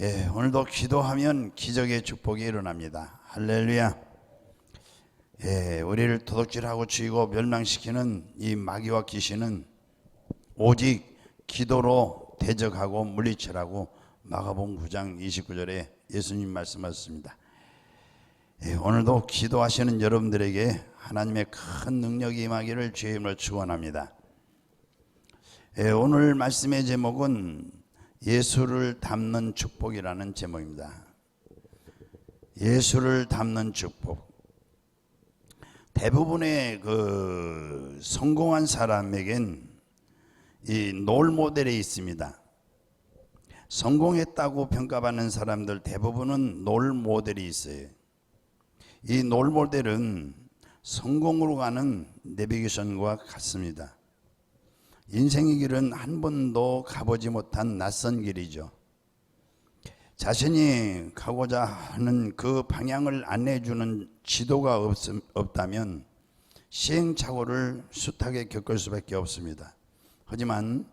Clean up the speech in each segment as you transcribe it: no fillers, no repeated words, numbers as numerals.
오늘도 기도하면 기적의 축복이 일어납니다. 할렐루야. 우리를 도둑질하고 죽이고 멸망시키는 이 마귀와 귀신은 오직 기도로 대적하고 물리치라고 마가복음 9장 29절에 예수님 말씀하셨습니다. 오늘도 기도하시는 여러분들에게 하나님의 큰 능력이 임하기를 주의 이름으로 축원합니다. 오늘 말씀의 제목은 예수를 닮는 축복이라는 제목입니다. 예수를 닮는 축복. 대부분의 성공한 사람에겐 이 롤 모델이 있습니다. 성공했다고 평가받는 사람들 대부분은 롤 모델이 있어요. 이 롤 모델은 성공으로 가는 내비게이션과 같습니다. 인생의 길은 한 번도 가보지 못한 낯선 길이죠. 자신이 가고자 하는 그 방향을 안내해주는 지도가 없다면 시행착오를 숱하게 겪을 수밖에 없습니다. 하지만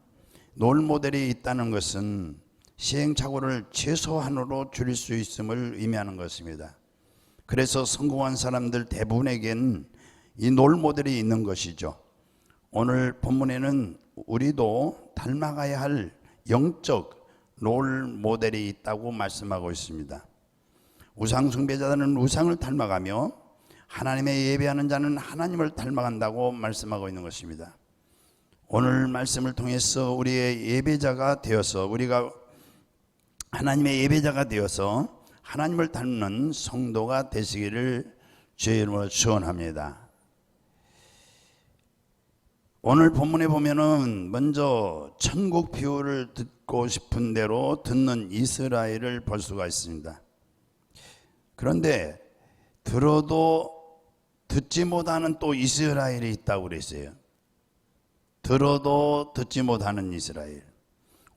롤 모델이 있다는 것은 시행착오를 최소한으로 줄일 수 있음을 의미하는 것입니다. 그래서 성공한 사람들 대부분에겐 이 롤 모델이 있는 것이죠. 오늘 본문에는 우리도 닮아가야 할 영적 롤 모델이 있다고 말씀하고 있습니다. 우상 숭배자들은 우상을 닮아가며 하나님의 예배하는 자는 하나님을 닮아간다고 말씀하고 있는 것입니다. 오늘 말씀을 통해서 우리의 예배자가 되어서 우리가 하나님의 예배자가 되어서 하나님을 닮는 성도가 되시기를 주의 이름으로 축원합니다. 오늘 본문에 보면은 먼저 천국 비유를 듣고 싶은 대로 듣는 이스라엘을 볼 수가 있습니다. 그런데 들어도 듣지 못하는 또 이스라엘이 있다고 그랬어요. 들어도 듣지 못하는 이스라엘.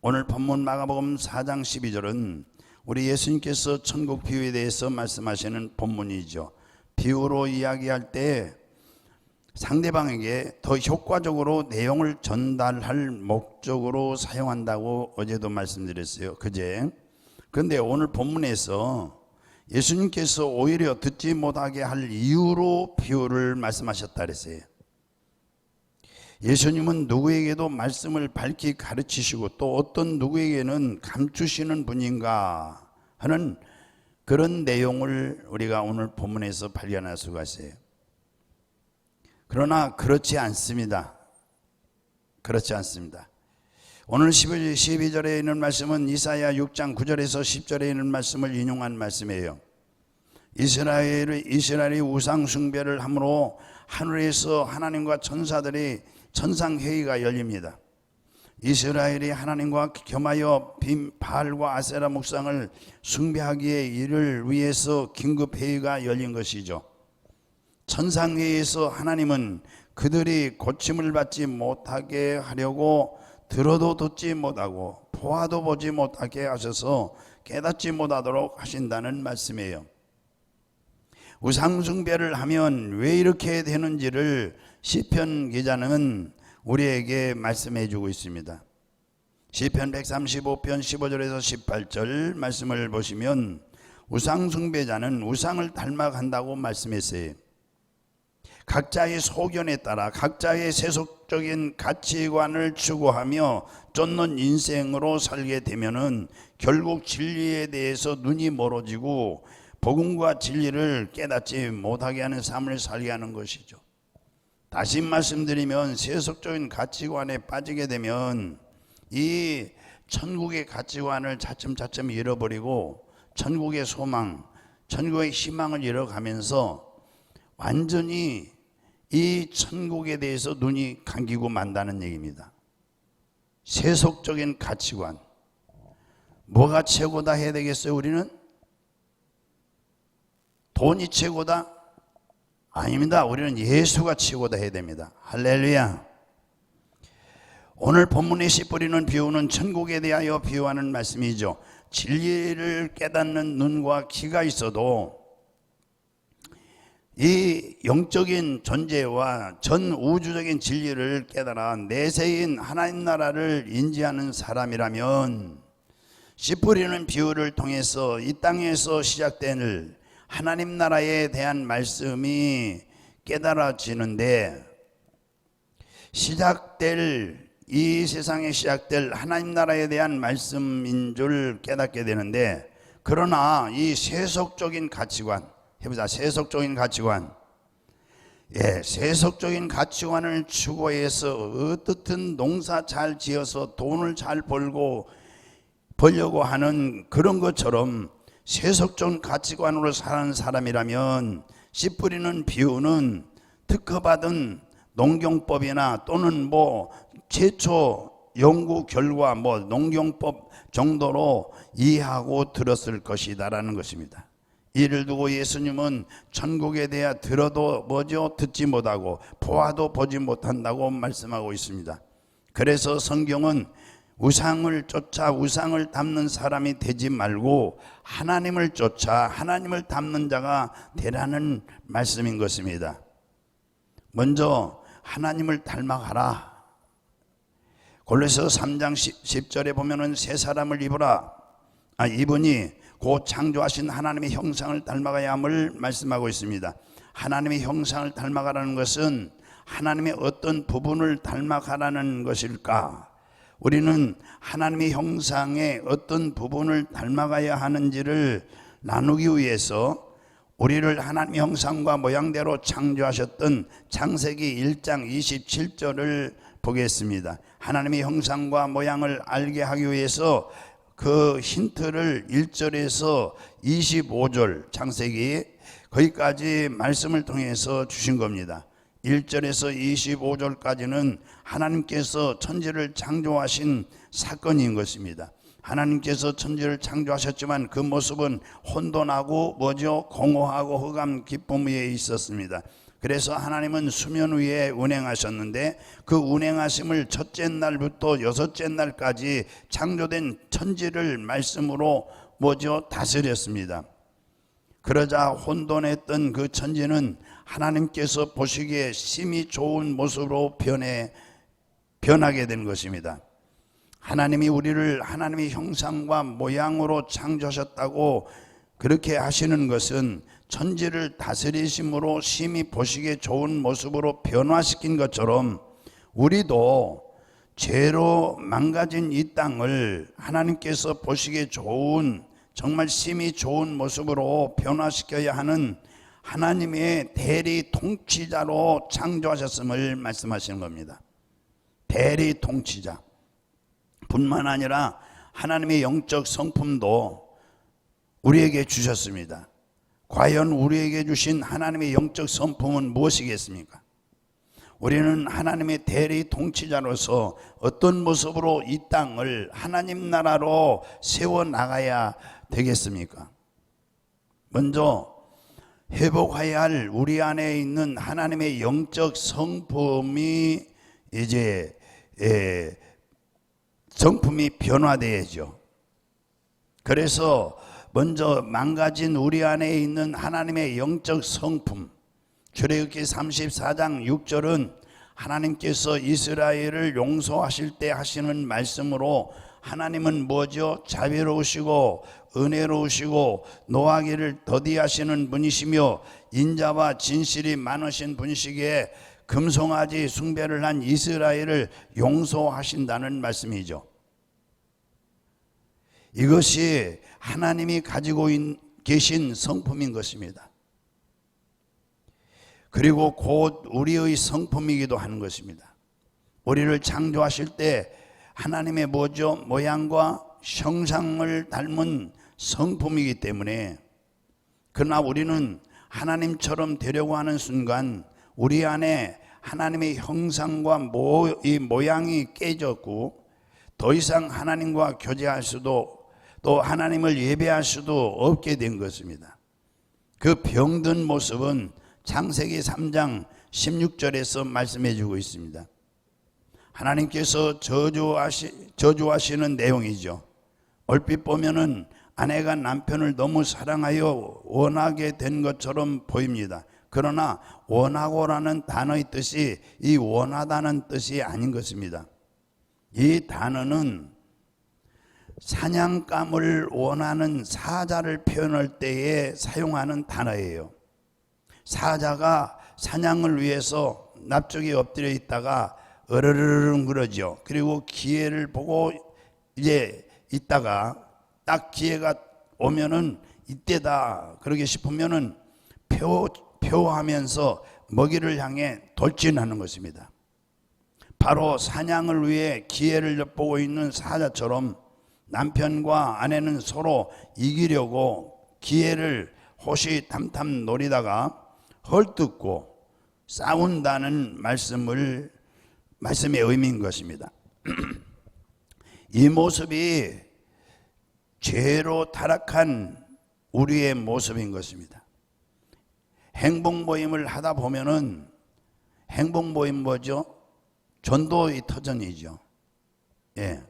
오늘 본문 마가복음 4장 12절은 우리 예수님께서 천국 비유에 대해서 말씀하시는 본문이죠. 비유로 이야기할 때 상대방에게 더 효과적으로 내용을 전달할 목적으로 사용한다고 어제도 말씀드렸어요. 그런데 오늘 본문에서 예수님께서 오히려 듣지 못하게 할 이유로 비유를 말씀하셨다 그랬어요. 예수님은 누구에게도 말씀을 밝히 가르치시고 또 어떤 누구에게는 감추시는 분인가 하는 그런 내용을 우리가 오늘 본문에서 발견할 수가 있어요. 그러나 그렇지 않습니다. 오늘 12절에 있는 말씀은 이사야 6장 9절에서 10절에 있는 말씀을 인용한 말씀이에요. 이스라엘이 우상 숭배를 함으로 하늘에서 하나님과 천사들이 천상회의가 열립니다. 이스라엘이 하나님과 겸하여 바알과 아세라 목상을 숭배하기에 이를 위해서 긴급회의가 열린 것이죠. 천상회의에서 하나님은 그들이 고침을 받지 못하게 하려고 들어도 듣지 못하고 보아도 보지 못하게 하셔서 깨닫지 못하도록 하신다는 말씀이에요. 우상 숭배를 하면 왜 이렇게 되는지를 시편 기자는 우리에게 말씀해 주고 있습니다. 시편 135편 15절에서 18절 말씀을 보시면 우상 숭배자는 우상을 닮아간다고 말씀했어요. 각자의 소견에 따라 각자의 세속적인 가치관을 추구하며 쫓는 인생으로 살게 되면은 결국 진리에 대해서 눈이 멀어지고 복음과 진리를 깨닫지 못하게 하는 삶을 살게 하는 것이죠. 다시 말씀드리면 세속적인 가치관에 빠지게 되면 이 천국의 가치관을 차츰차츰 잃어버리고 천국의 소망, 천국의 희망을 잃어가면서 완전히 이 천국에 대해서 눈이 감기고 만다는 얘기입니다. 세속적인 가치관, 뭐가 최고다 해야 되겠어요? 우리는 돈이 최고다? 아닙니다. 우리는 예수가 최고다 해야 됩니다. 할렐루야. 오늘 본문에 씨뿌리는 비유는 천국에 대하여 비유하는 말씀이죠. 진리를 깨닫는 눈과 귀가 있어도 이 영적인 존재와 전 우주적인 진리를 깨달아 내세인 하나님 나라를 인지하는 사람이라면 씨 뿌리는 비유를 통해서 이 땅에서 시작된 하나님 나라에 대한 말씀이 깨달아지는데, 이 세상에 시작될 하나님 나라에 대한 말씀인 줄 깨닫게 되는데, 그러나 이 세속적인 가치관, 해보자. 세속적인 가치관. 세속적인 가치관을 추구해서 어떻든 농사 잘 지어서 돈을 잘 벌려고 하는 그런 것처럼 세속적 가치관으로 사는 사람이라면 씨 뿌리는 비유는 특허받은 농경법이나 또는 최초 연구 결과 농경법 정도로 이해하고 들었을 것이다라는 것입니다. 이를 두고 예수님은 천국에 대해 들어도 듣지 못하고 보아도 보지 못한다고 말씀하고 있습니다. 그래서 성경은 우상을 쫓아 우상을 닮는 사람이 되지 말고 하나님을 쫓아 하나님을 닮는 자가 되라는 말씀인 것입니다. 먼저 하나님을 닮아가라. 골로새 3장 10절에 보면은 새 사람을 입으니 곧 창조하신 하나님의 형상을 닮아가야 함을 말씀하고 있습니다. 하나님의 형상을 닮아가라는 것은 하나님의 어떤 부분을 닮아가라는 것일까? 우리는 하나님의 형상의 어떤 부분을 닮아가야 하는지를 나누기 위해서 우리를 하나님의 형상과 모양대로 창조하셨던 창세기 1장 27절을 보겠습니다. 하나님의 형상과 모양을 알게 하기 위해서 그 힌트를 1절에서 25절 창세기 거기까지 말씀을 통해서 주신 겁니다. 1절에서 25절까지는 하나님께서 천지를 창조하신 사건인 것입니다. 하나님께서 천지를 창조하셨지만 그 모습은 혼돈하고 공허하고 흑암 깊음 위에 있었습니다. 그래서 하나님은 수면 위에 운행하셨는데 그 운행하심을 첫째 날부터 여섯째 날까지 창조된 천지를 말씀으로 다스렸습니다. 그러자 혼돈했던 그 천지는 하나님께서 보시기에 심히 좋은 모습으로 변하게 된 것입니다. 하나님이 우리를 하나님의 형상과 모양으로 창조하셨다고 그렇게 하시는 것은 천지를 다스리심으로 심히 보시기에 좋은 모습으로 변화시킨 것처럼 우리도 죄로 망가진 이 땅을 하나님께서 보시기에 좋은 정말 심히 좋은 모습으로 변화시켜야 하는 하나님의 대리 통치자로 창조하셨음을 말씀하시는 겁니다. 대리 통치자 뿐만 아니라 하나님의 영적 성품도 우리에게 주셨습니다. 과연 우리에게 주신 하나님의 영적 성품은 무엇이겠습니까? 우리는 하나님의 대리 통치자로서 어떤 모습으로 이 땅을 하나님 나라로 세워나가야 되겠습니까? 먼저 회복해야 할 우리 안에 있는 하나님의 영적 성품이 성품이 변화돼야죠. 그래서 먼저 망가진 우리 안에 있는 하나님의 영적 성품, 출애굽기 34장 6절은 하나님께서 이스라엘을 용서하실 때 하시는 말씀으로 하나님은 자비로우시고 은혜로우시고 노하기를 더디하시는 분이시며 인자와 진실이 많으신 분이시기에 금송아지 숭배를 한 이스라엘을 용서하신다는 말씀이죠. 이것이 하나님이 가지고 계신 성품인 것입니다. 그리고 곧 우리의 성품이기도 하는 것입니다. 우리를 창조하실 때 하나님의 모양과 형상을 닮은 성품이기 때문에, 그러나 우리는 하나님처럼 되려고 하는 순간 우리 안에 하나님의 형상과 이 모양이 깨졌고 더 이상 하나님과 교제할 수도 또 하나님을 예배할 수도 없게 된 것입니다. 그 병든 모습은 창세기 3장 16절에서 말씀해 주고 있습니다. 하나님께서 저주하시는 내용이죠. 얼핏 보면은 아내가 남편을 너무 사랑하여 원하게 된 것처럼 보입니다. 그러나 원하고라는 단어의 뜻이 이 원하다는 뜻이 아닌 것입니다. 이 단어는 사냥감을 원하는 사자를 표현할 때에 사용하는 단어예요. 사자가 사냥을 위해서 납작에 엎드려 있다가 으르르르 그러죠. 그리고 기회를 보고 이제 있다가 딱 기회가 오면은 이때다 그러게 싶으면은 표하면서 먹이를 향해 돌진하는 것입니다. 바로 사냥을 위해 기회를 엿보고 있는 사자처럼 남편과 아내는 서로 이기려고 기회를 호시탐탐 노리다가 헐뜯고 싸운다는 말씀의 의미인 것입니다. 이 모습이 죄로 타락한 우리의 모습인 것입니다. 행복 모임을 하다 보면은 행복 모임 뭐죠? 전도의 터전이죠. 예.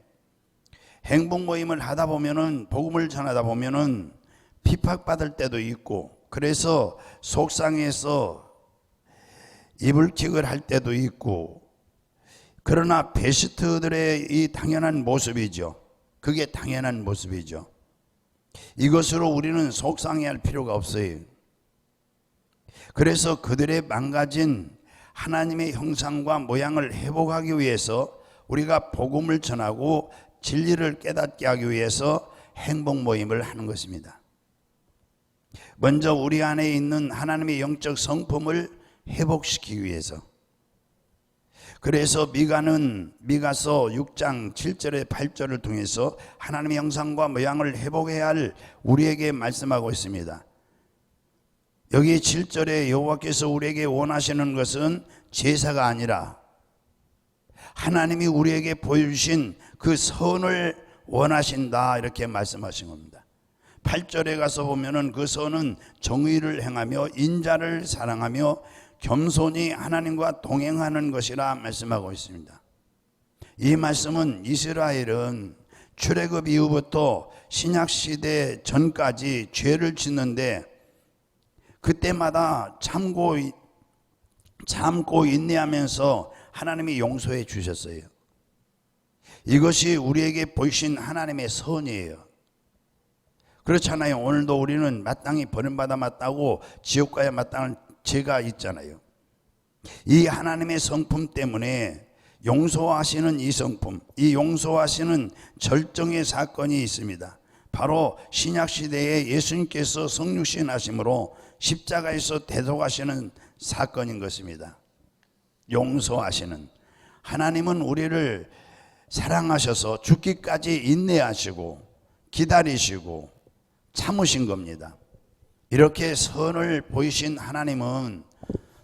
행복 모임을 하다 보면은 복음을 전하다 보면은 핍박받을 때도 있고 그래서 속상해서 이불킥을 할 때도 있고 그러나 베스트들의 이 당연한 모습이죠. 그게 당연한 모습이죠. 이것으로 우리는 속상해할 필요가 없어요. 그래서 그들의 망가진 하나님의 형상과 모양을 회복하기 위해서 우리가 복음을 전하고 진리를 깨닫게 하기 위해서 행복 모임을 하는 것입니다. 먼저 우리 안에 있는 하나님의 영적 성품을 회복시키기 위해서. 그래서 미가서 6장 7절에 8절을 통해서 하나님의 형상과 모양을 회복해야 할 우리에게 말씀하고 있습니다. 여기 7절에 여호와께서 우리에게 원하시는 것은 제사가 아니라 하나님이 우리에게 보여주신 그 선을 원하신다 이렇게 말씀하신 겁니다. 8절에 가서 보면은 그 선은 정의를 행하며 인자를 사랑하며 겸손히 하나님과 동행하는 것이라 말씀하고 있습니다. 이 말씀은 이스라엘은 출애굽 이후부터 신약시대 전까지 죄를 짓는데 그때마다 참고 인내하면서 하나님이 용서해 주셨어요. 이것이 우리에게 보이신 하나님의 선이에요. 그렇잖아요. 오늘도 우리는 마땅히 버림받아 마땅하고 지옥 가야 마땅한 죄가 있잖아요. 이 하나님의 성품 때문에 용서하시는 이 성품, 이 용서하시는 절정의 사건이 있습니다. 바로 신약시대에 예수님께서 성육신 하심으로 십자가에서 대속하시는 사건인 것입니다. 용서하시는 하나님은 우리를 사랑하셔서 죽기까지 인내하시고 기다리시고 참으신 겁니다. 이렇게 선을 보이신 하나님은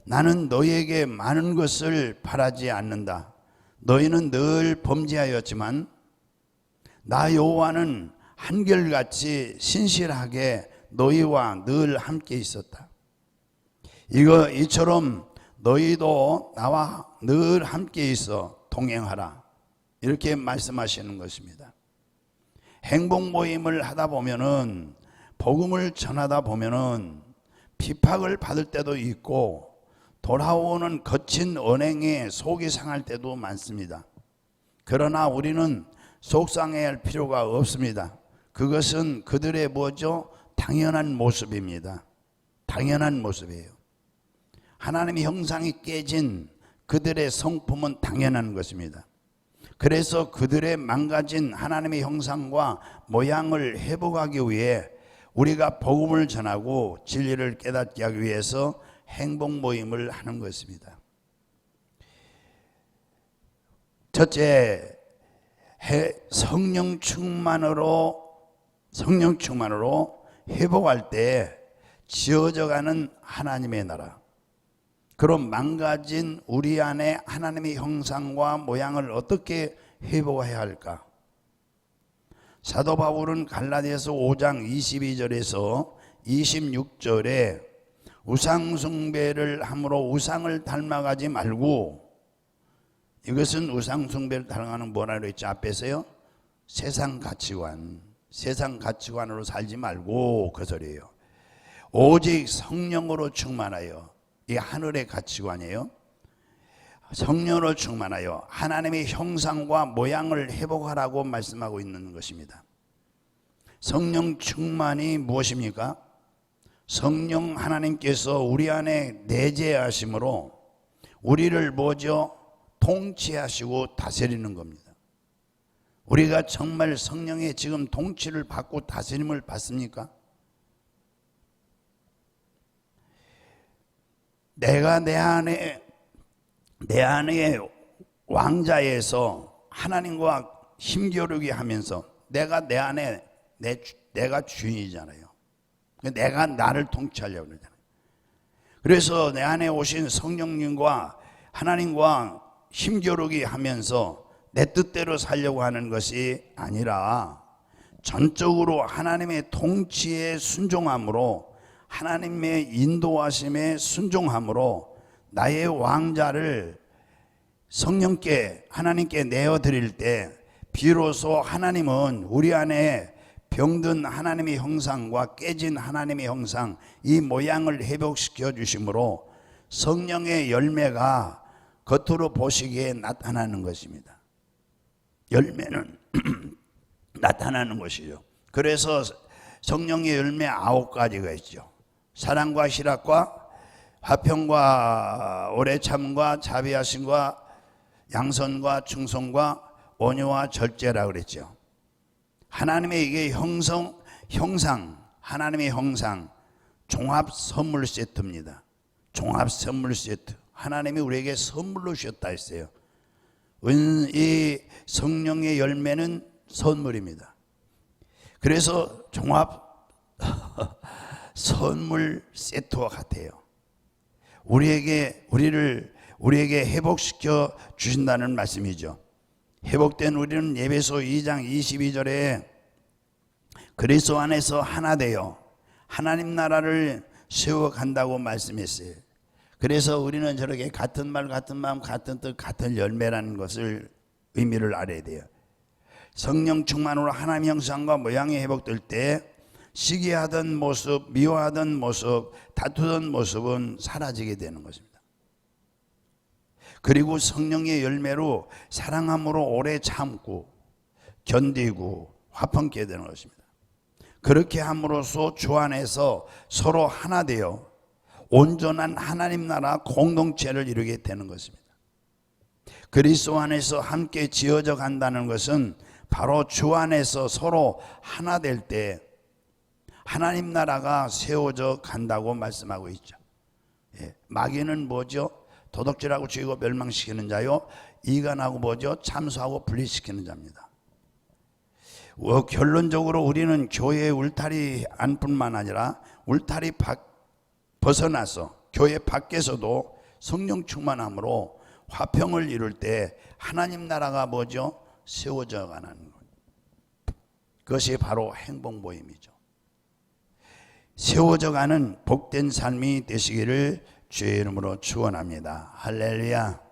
나는 너희에게 많은 것을 바라지 않는다. 너희는 늘 범죄하였지만 나 여호와는 한결같이 신실하게 너희와 늘 함께 있었다. 이처럼 너희도 나와 늘 함께 있어 동행하라. 이렇게 말씀하시는 것입니다. 행복 모임을 하다 보면은 복음을 전하다 보면은 핍박을 받을 때도 있고 돌아오는 거친 언행에 속이 상할 때도 많습니다. 그러나 우리는 속상해야 할 필요가 없습니다. 그것은 그들의 뭐죠? 당연한 모습입니다. 당연한 모습이에요. 하나님의 형상이 깨진 그들의 성품은 당연한 것입니다. 그래서 그들의 망가진 하나님의 형상과 모양을 회복하기 위해 우리가 복음을 전하고 진리를 깨닫게 하기 위해서 행복 모임을 하는 것입니다. 첫째, 성령 충만으로 회복할 때 지어져가는 하나님의 나라. 그런 망가진 우리 안에 하나님의 형상과 모양을 어떻게 회복해야 할까? 사도 바울은 갈라디아서 5장 22절에서 26절에 우상숭배를 함으로 우상을 닮아가지 말고, 이것은 우상숭배를 닮아가는 뭐라 그랬죠? 앞에서요? 세상 가치관으로 살지 말고 그 소리예요. 오직 성령으로 충만하여, 이 하늘의 가치관이에요. 성령으로 충만하여 하나님의 형상과 모양을 회복하라고 말씀하고 있는 것입니다. 성령 충만이 무엇입니까? 성령 하나님께서 우리 안에 내재하심으로 우리를 뭐죠? 통치하시고 다스리는 겁니다. 우리가 정말 성령의 지금 통치를 받고 다스림을 받습니까? 내가 내 안에 왕자에서 하나님과 힘겨루기 하면서 내가 내 안에 내가 주인이잖아요. 내가 나를 통치하려고 그러잖아요. 그래서 내 안에 오신 성령님과 하나님과 힘겨루기 하면서 내 뜻대로 살려고 하는 것이 아니라 전적으로 하나님의 통치에 순종함으로, 하나님의 인도하심에 순종함으로 나의 왕자를 성령께, 하나님께 내어드릴 때 비로소 하나님은 우리 안에 병든 하나님의 형상과 깨진 하나님의 형상, 이 모양을 회복시켜 주심으로 성령의 열매가 겉으로 보시기에 나타나는 것입니다. 열매는 나타나는 것이죠. 그래서 성령의 열매 9가지가 있죠. 사랑과 희락과 화평과 오래 참과 자비하심과 양선과 충성과 온유와 절제라 그랬죠. 하나님의 이게 형상, 하나님의 형상, 종합 선물 세트입니다. 종합 선물 세트. 하나님이 우리에게 선물로 주셨다 했어요. 이 성령의 열매는 선물입니다. 그래서 종합 선물 세트와 같아요. 우리에게 회복시켜 주신다는 말씀이죠. 회복된 우리는 에베소 2장 22절에 그리스도 안에서 하나 되어 하나님 나라를 세워간다고 말씀했어요. 그래서 우리는 저렇게 같은 말, 같은 마음, 같은 뜻, 같은 열매라는 것을 의미를 알아야 돼요. 성령 충만으로 하나님 형상과 모양이 회복될 때 시기하던 모습, 미워하던 모습, 다투던 모습은 사라지게 되는 것입니다. 그리고 성령의 열매로 사랑함으로 오래 참고 견디고 화평케 되는 것입니다. 그렇게 함으로써 주 안에서 서로 하나 되어 온전한 하나님 나라 공동체를 이루게 되는 것입니다. 그리스도 안에서 함께 지어져 간다는 것은 바로 주 안에서 서로 하나 될 때 하나님 나라가 세워져 간다고 말씀하고 있죠. 마귀는 뭐죠? 도둑질하고 죽이고 멸망시키는 자요, 이간하고 뭐죠? 참소하고 분리시키는 자입니다. 결론적으로 우리는 교회의 울타리 안뿐만 아니라 울타리 벗어나서 교회 밖에서도 성령 충만함으로 화평을 이룰 때 하나님 나라가 뭐죠? 세워져 가는 것. 그것이 바로 행복모임이죠. 세워져 가는 복된 삶이 되시기를 주의 이름으로 축원합니다. 할렐루야.